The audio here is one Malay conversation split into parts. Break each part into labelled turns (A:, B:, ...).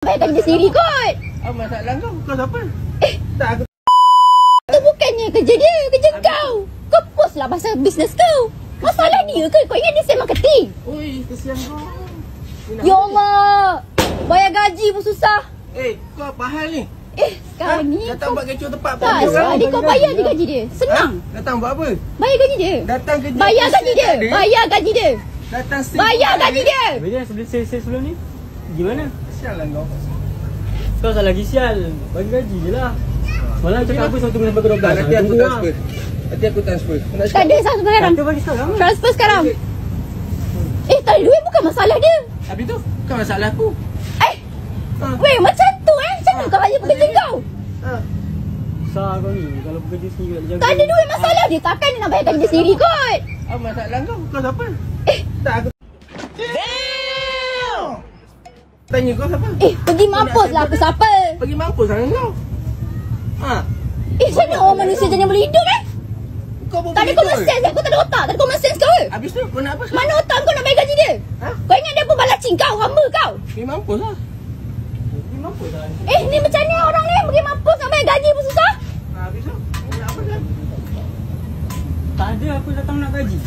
A: Bayarkan dia sendiri kot.
B: Masalah kau. Kau siapa? Tak, aku...
A: Itu bukannya kerja dia, kerja kau. Kau post lah pasal bisnes kau. Masalah dia ke? Kau ingat dia sales marketing?
B: Ui, kesian kau.
A: Ya Allah. Bayar gaji pun susah.
B: Kau apa hal ni?
A: Sekarang ni
B: datang buat kecoh tempat
A: tak, sekali kau bayar je gaji dia. Senang.
B: Datang buat apa?
A: Bayar gaji dia.
B: Datang kerja.
A: Bayar gaji dia. Bayar gaji dia.
B: Datang
A: Bayar gaji dia.
C: Bila sebelum ni gimana?
B: Sial lah kau.
C: Kau salah lagi sial. Bagi gaji je lah. Malah cakap apa satu sampai ke 12.
B: Nanti aku transfer. Nanti aku transfer.
A: Tak ada satu sekarang.
C: Kata bagi sekarang.
A: Transfer sekarang. Tak ada duit bukan masalah dia.
B: Habis tu, kau masalah aku.
A: Weh, macam tu Macam tu kau hanya pekerja kau.
C: Besar kau ni. Kalau bekerja sendiri nak jaga.
A: Tak ada duit masalah dia. Takkan dia nak bayarkan dia sendiri kot.
B: Masalah kau. Kau siapa? Tak, aku... Damn! Tanya kau siapa?
A: Pergi mampus lah aku siapa.
B: Pergi mampus lah kau.
A: Macam mana orang manusia jangan boleh hidup
B: Kau pun
A: Tak ada common sense Kau tak ada otak. Tak ada common sense kau ke?
B: Habis tu kau nak apa?
A: Mana otak kau nak bayar gaji dia? Kau ingat dia pun balacing kau? Hamba kau?
B: Pergi mampus lah.
C: Mampus lah.
A: Ni macam ni orang ni pergi mampus nak bayar gaji pun susah.
B: Habis tu nak apa kan?
C: Tak ada aku datang nak gaji.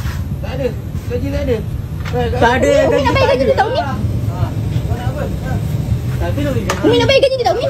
B: Tak ada. Gaji tak ada.
C: Tak ada
A: Umi nak bayar gaji dia tahun ni.
B: Kau nak apa?
C: Tak ada lagi gaji.
A: Umi nak bayar gaji dia tahun ni.